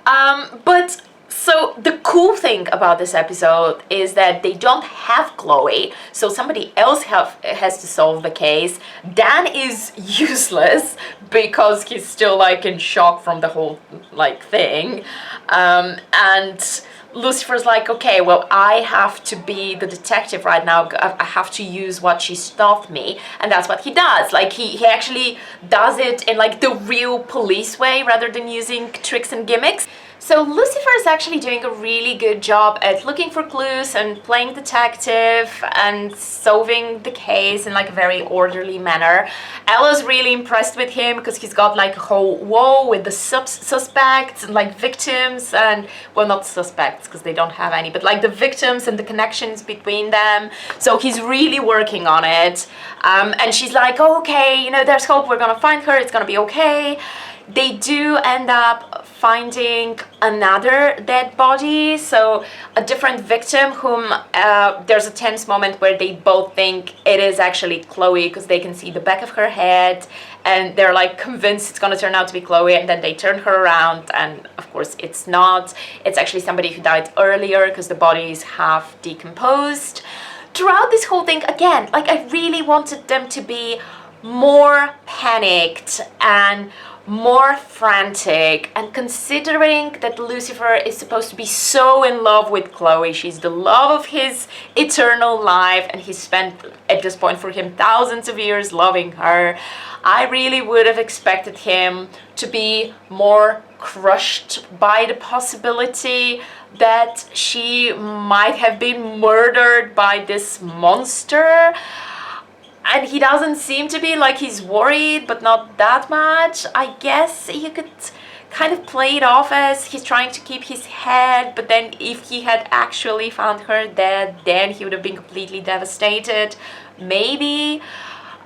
But so the cool thing about this episode is that they don't have Chloe, so somebody else has to solve the case. Dan is useless because he's still like in shock from the whole like thing, and Lucifer's like, okay, well, I have to be the detective right now. I have to use what she's taught me. And that's what he does. Like, he actually does it in like the real police way rather than using tricks and gimmicks. So Lucifer is actually doing a really good job at looking for clues and playing detective and solving the case in like a very orderly manner. Ella's really impressed with him because he's got like a whole wall with the suspects and like victims and, well, not suspects because they don't have any, but like the victims and the connections between them. So he's really working on it. And she's like, oh, okay, you know, there's hope, we're gonna find her, it's gonna be okay. They do end up finding another dead body, so a different victim whom there's a tense moment where they both think it is actually Chloe because they can see the back of her head and they're like convinced it's going to turn out to be Chloe, and then they turn her around and of course it's not. It's actually somebody who died earlier because the bodies have decomposed. Throughout this whole thing, again, like I really wanted them to be more panicked and more frantic, and considering that Lucifer is supposed to be so in love with Chloe, she's the love of his eternal life, and he spent at this point for him thousands of years loving her, I really would have expected him to be more crushed by the possibility that she might have been murdered by this monster. And he doesn't seem to be. Like, he's worried, but not that much. I guess you could kind of play it off as he's trying to keep his head, but then if he had actually found her dead, then he would have been completely devastated. Maybe.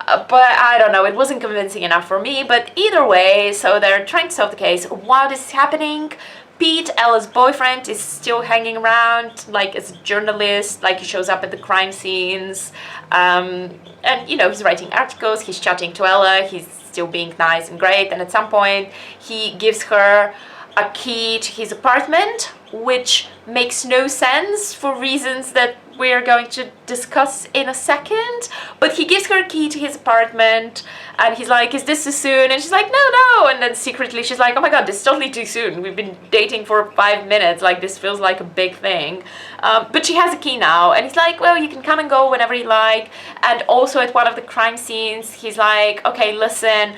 But I don't know, it wasn't convincing enough for me. But either way, so they're trying to solve the case. While this is happening, Pete, Ella's boyfriend, is still hanging around, like as a journalist, like he shows up at the crime scenes, and you know, he's writing articles, he's chatting to Ella, he's still being nice and great, and at some point he gives her a key to his apartment, which makes no sense for reasons that we're going to discuss in a second. But he gives her a key to his apartment and he's like, is this too soon? And she's like, no. And then secretly she's like, oh my god, this is totally too soon. We've been dating for 5 minutes. Like, this feels like a big thing. But she has a key now. And he's like, well, you can come and go whenever you like. And also at one of the crime scenes, he's like, okay, listen,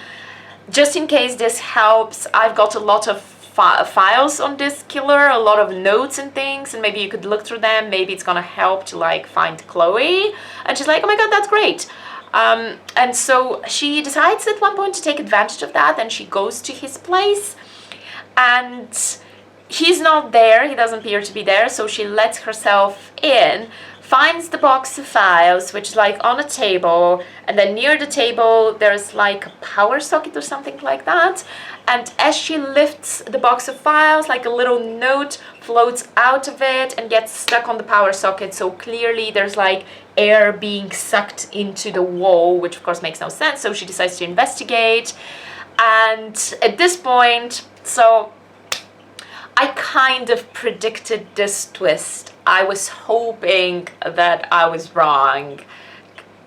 just in case this helps, I've got a lot of files on this killer, a lot of notes and things, and maybe you could look through them, maybe it's gonna help to like find Chloe. And she's like, oh my god, that's great. And so she decides at one point to take advantage of that, and she goes to his place and he's not there, he doesn't appear to be there, so she lets herself in, finds the box of files, which is like on a table, and then near the table there's like a power socket or something like that. And as she lifts the box of files, like a little note floats out of it and gets stuck on the power socket. So clearly there's like air being sucked into the wall, which of course makes no sense. So she decides to investigate. And at this point, so I kind of predicted this twist. I was hoping that I was wrong.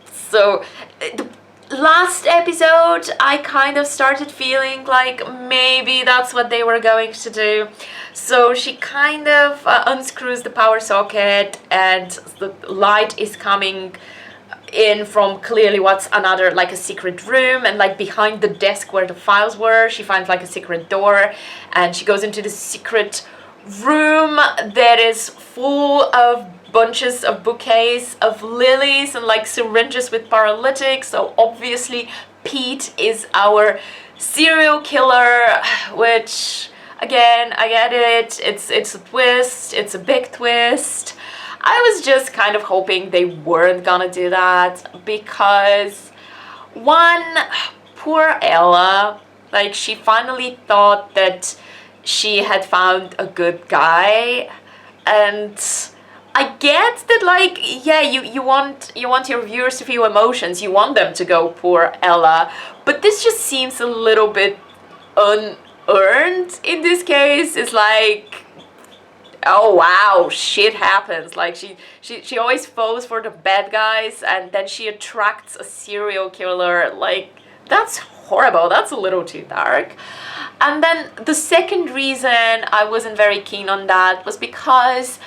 So the last episode, I kind of started feeling like maybe that's what they were going to do. So she kind of unscrews the power socket and the light is coming in from clearly what's another, like a secret room, and like behind the desk where the files were, she finds like a secret door, and she goes into the secret room that is full of bunches of bouquets of lilies and like syringes with paralytics. So obviously Pete is our serial killer, which again, I get it, it's a twist, it's a big twist. I was just kind of hoping they weren't gonna do that, because one, poor Ella, like she finally thought that she had found a good guy, and I get that, like, yeah, you want your viewers to feel emotions, you want them to go poor Ella, but this just seems a little bit unearned in this case. It's like, oh wow, shit happens. Like she always falls for the bad guys, and then she attracts a serial killer. Like, that's horrible. That's a little too dark. And then the second reason I wasn't very keen on that was because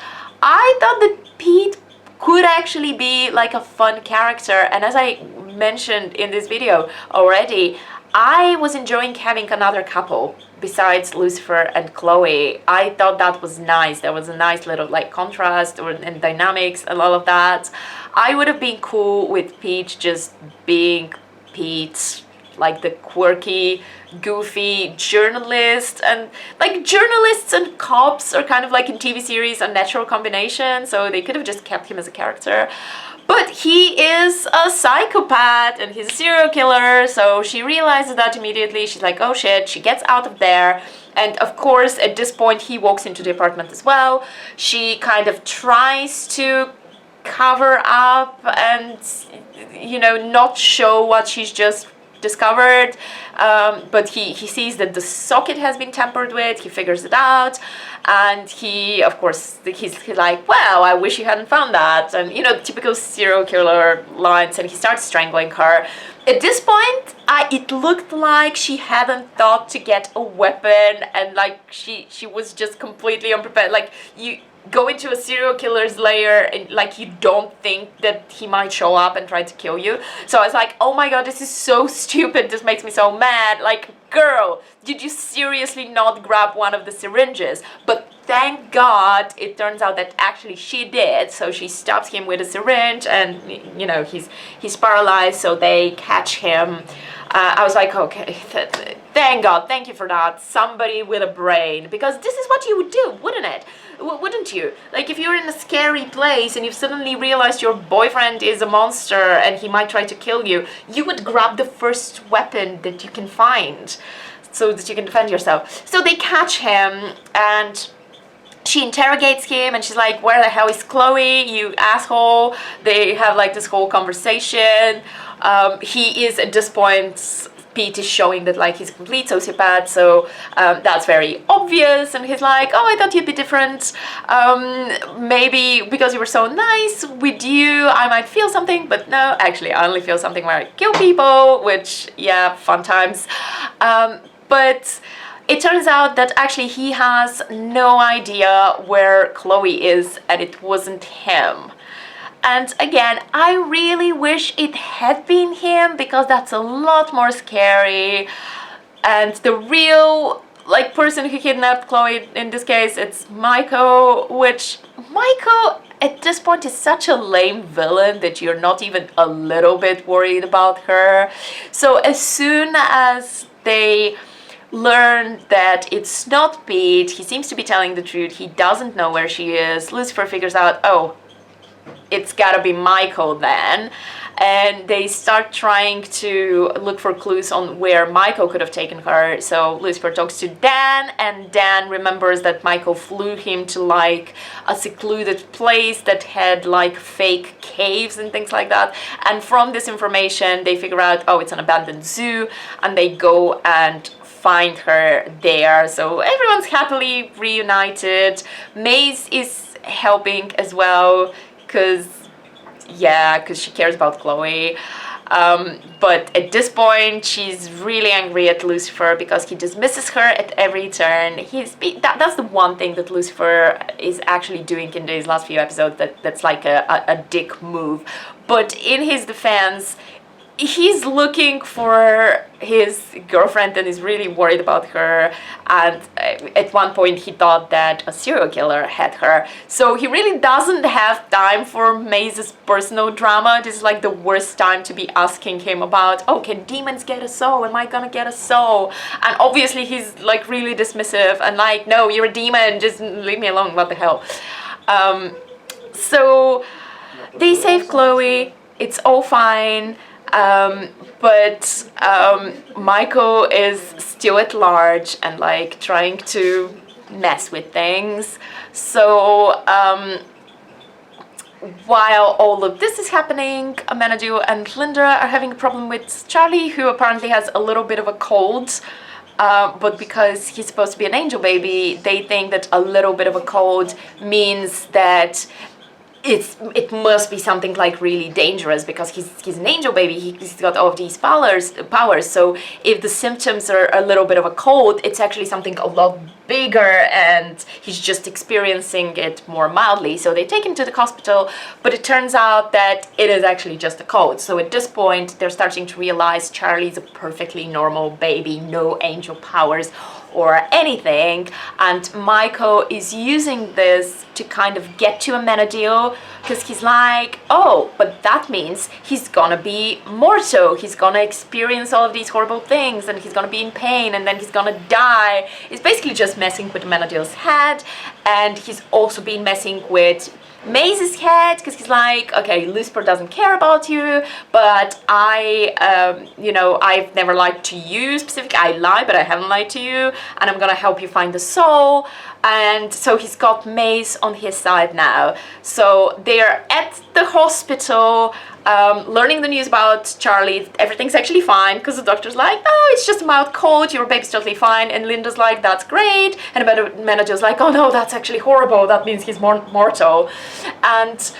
I thought that Pete could actually be like a fun character. And as I mentioned in this video already, I was enjoying having another couple besides Lucifer and Chloe. I thought that was nice. There was a nice little like contrast and dynamics and all of that. I would have been cool with Pete just being Pete, like the quirky, goofy journalist. And like journalists and cops are kind of like in TV series a natural combination, so they could have just kept him as a character. But he is a psychopath and he's a serial killer, so she realizes that immediately. She's like, oh shit, she gets out of there. And of course, at this point, he walks into the apartment as well. She kind of tries to cover up and, you know, not show what she's just discovered, but he sees that the socket has been tampered with. He figures it out, and he, of course, he's like, well, I wish you hadn't found that, and you know, typical serial killer lines, and he starts strangling her. At this point, it looked like she hadn't thought to get a weapon, and like she was just completely unprepared. Like, you go into a serial killer's lair and like you don't think that he might show up and try to kill you. So I was like, oh my god, this is so stupid, this makes me so mad. Like, girl, did you seriously not grab one of the syringes? But thank god it turns out that actually she did. So she stabs him with a syringe, and you know, he's paralyzed, so they catch him. I was like, okay, thank god, thank you for that, somebody with a brain, because this is what you would do, wouldn't it? Wouldn't you? Like, if you're in a scary place and you've suddenly realized your boyfriend is a monster and he might try to kill you, you would grab the first weapon that you can find so that you can defend yourself. So they catch him, and she interrogates him, and she's like, where the hell is Chloe, you asshole? They have like this whole conversation. He is, at this point, Pete is showing that like he's a complete sociopath, so that's very obvious, and he's like, oh, I thought you'd be different. Maybe because you were so nice with you, I might feel something, but no, actually I only feel something when I kill people, which, yeah, fun times. But it turns out that actually he has no idea where Chloe is, and it wasn't him. And again, I really wish it had been him, because that's a lot more scary. And the real like person who kidnapped Chloe in this case, it's Michael, which Michael at this point is such a lame villain that you're not even a little bit worried about her. So as soon as they learn that it's not Pete, he seems to be telling the truth, he doesn't know where she is, Lucifer figures out, oh, it's gotta be Michael then, and they start trying to look for clues on where Michael could have taken her. So Lucifer talks to Dan, and Dan remembers that Michael flew him to like a secluded place that had like fake caves and things like that, and from this information they figure out, oh, it's an abandoned zoo, and they go and find her there. So everyone's happily reunited. Maze is helping as well, because she cares about Chloe. But at this point, she's really angry at Lucifer because he dismisses her at every turn. That's the one thing that Lucifer is actually doing in these last few episodes that's like a dick move. But in his defense, he's looking for his girlfriend and is really worried about her, and at one point he thought that a serial killer had her. So he really doesn't have time for Maze's personal drama. This is like the worst time to be asking him about, oh, can demons get a soul? Am I gonna get a soul? And obviously he's like really dismissive and like, no, you're a demon, just leave me alone, what the hell. So they save Chloe, it's all fine. But Michael is still at large and like trying to mess with things. So while all of this is happening, Amenadu and Linda are having a problem with Charlie, who apparently has a little bit of a cold. But because he's supposed to be an angel baby, they think that a little bit of a cold means that it must be something like really dangerous, because he's an angel baby. He's got all of these powers. So if the symptoms are a little bit of a cold, it's actually something a lot bigger, and he's just experiencing it more mildly. So they take him to the hospital, but it turns out that it is actually just a cold. So at this point, they're starting to realize Charlie's a perfectly normal baby, no angel powers or anything, and Michael is using this to kind of get to Amenadiel, because he's like, oh, but that means he's gonna be mortal, he's gonna experience all of these horrible things, and he's gonna be in pain, and then he's gonna die. It's basically just messing with Amenadiel's head, and he's also been messing with Maze's head, because he's like, okay, Lucifer doesn't care about you, but I've never lied to you specifically. I lie, but I haven't lied to you, and I'm gonna help you find the soul. And so he's got Maze on his side now. So they're at the hospital, learning the news about Charlie. Everything's actually fine, because the doctor's like, oh, it's just a mild cold, your baby's totally fine. And Linda's like, that's great. And the manager's like, oh no, that's actually horrible, that means he's mortal. And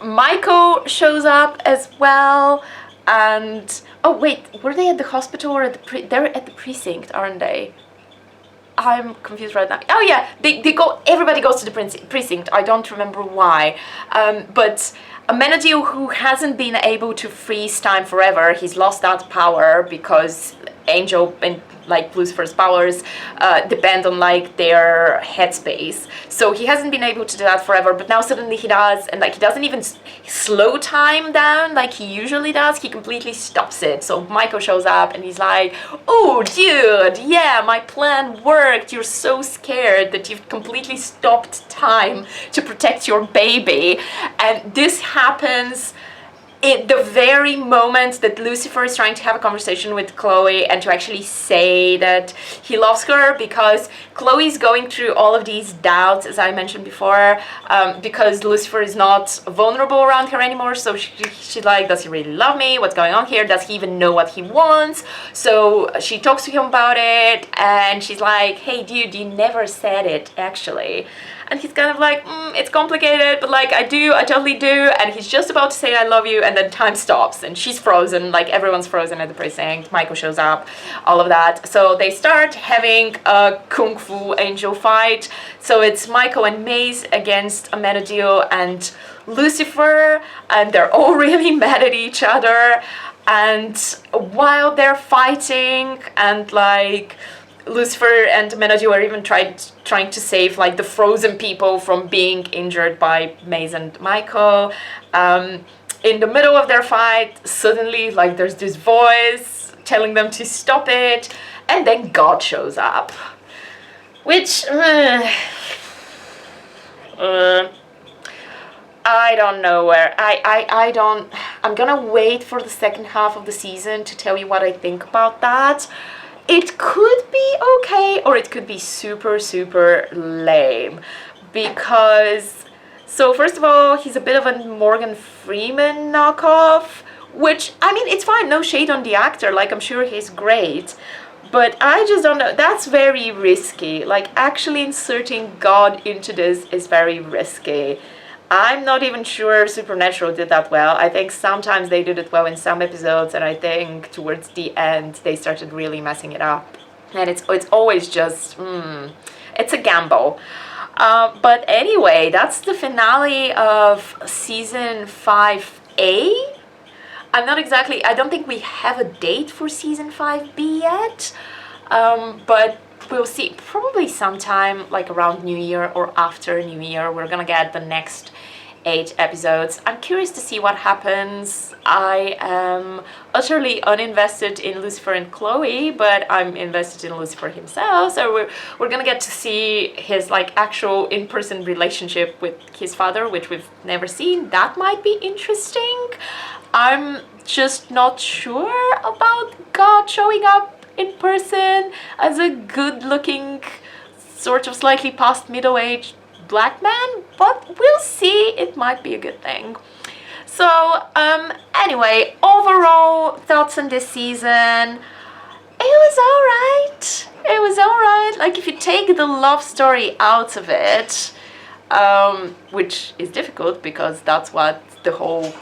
Michael shows up as well. And oh wait, were they at the hospital or at they're at the precinct, aren't they? I'm confused right now. Oh yeah, they go. Everybody goes to the precinct. I don't remember why, but Amenadiel, who hasn't been able to freeze time forever, he's lost that power because Angel and like Lucifer's powers depend on like their headspace. So he hasn't been able to do that forever, but now suddenly he does, and like he doesn't even slow time down like he usually does. He completely stops it. So Michael shows up and he's like, oh dude, yeah, my plan worked. You're so scared that you've completely stopped time to protect your baby. And this happens in the very moment that Lucifer is trying to have a conversation with Chloe and to actually say that he loves her, because Chloe's going through all of these doubts, as I mentioned before, because Lucifer is not vulnerable around her anymore. So she's like, does he really love me? What's going on here? Does he even know what he wants? So she talks to him about it, and she's like, hey dude, you never said it actually. And he's kind of like, it's complicated, but like I totally do. And he's just about to say I love you, and then time stops and she's frozen, like everyone's frozen at the precinct. Michael shows up, all of that. So they start having a kung fu angel fight. So it's Michael and Maze against Amenadiel and Lucifer, and they're all really mad at each other. And while they're fighting, and like Lucifer and Amenadiel are even trying to save like the frozen people from being injured by Maze and Michael. In the middle of their fight, suddenly like there's this voice telling them to stop it, and then God shows up, which I don't know where I'm gonna wait for the second half of the season to tell you what I think about that. It could be okay, or it could be super, super lame, because, so first of all, he's a bit of a Morgan Freeman knockoff, which, I mean, it's fine, no shade on the actor, like, I'm sure he's great, but I just don't know, that's very risky. Like, actually inserting God into this is very risky. I'm not even sure Supernatural did that well. I think sometimes they did it well in some episodes, and I think towards the end they started really messing it up. And it's always just, it's a gamble. But anyway, that's the finale of season 5A. I don't think we have a date for season 5B yet, but we'll see, probably sometime like around New Year or after New Year, we're gonna get the next 8 episodes. I'm curious to see what happens. I am utterly uninvested in Lucifer and Chloe, but I'm invested in Lucifer himself, so we're gonna get to see his like actual in-person relationship with his father, which we've never seen. That might be interesting. I'm just not sure about God showing up in person as a good-looking, sort of slightly past middle-aged black man, but we'll see. It might be a good thing. So anyway, overall thoughts on this season, it was alright. Like, if you take the love story out of it, which is difficult because that's what the whole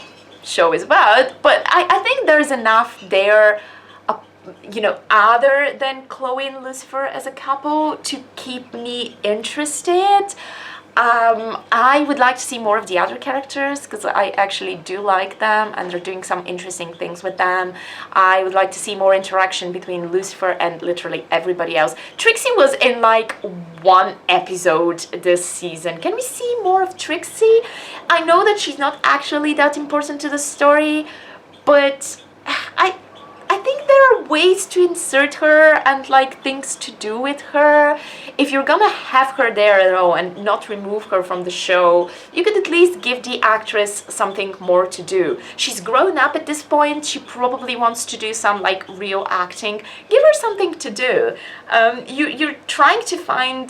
show is about. But I think there's enough there, other than Chloe and Lucifer as a couple to keep me interested. I would like to see more of the other characters because I actually do like them and they're doing some interesting things with them. I would like to see more interaction between Lucifer and literally everybody else. Trixie was in like one episode this season. Can we see more of Trixie? I know that she's not actually that important to the story, but I think there are ways to insert her and like things to do with her. If you're gonna have her there at all and not remove her from the show, you could at least give the actress something more to do. She's grown up at this point. She probably wants to do some like real acting. Give her something to do. You're trying to find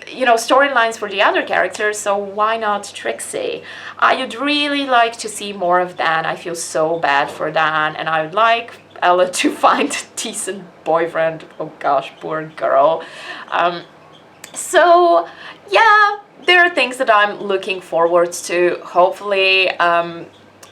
storylines for the other characters, so why not Trixie? I would really like to see more of Dan. I feel so bad for Dan, and I would like Ella to find a decent boyfriend. Oh gosh, poor girl. So yeah, there are things that I'm looking forward to. Hopefully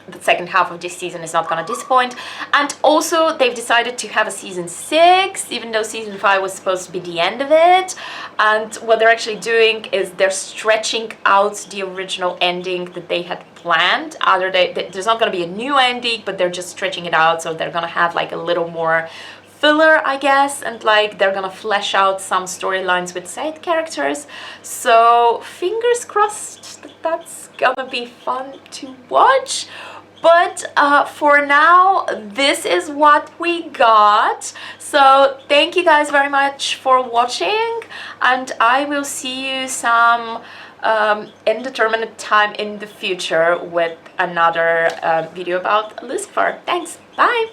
the second half of this season is not gonna disappoint. And also they've decided to have a season 6, even though season 5 was supposed to be the end of it. And what they're actually doing is they're stretching out the original ending that they had planned. There's not gonna be a new ending, but they're just stretching it out, so they're gonna have like a little more filler, I guess, and like they're gonna flesh out some storylines with side characters. So fingers crossed that that's gonna be fun to watch. But for now, this is what we got. So thank you guys very much for watching, and I will see you some indeterminate time in the future with another video about Lucifer. Thanks, bye!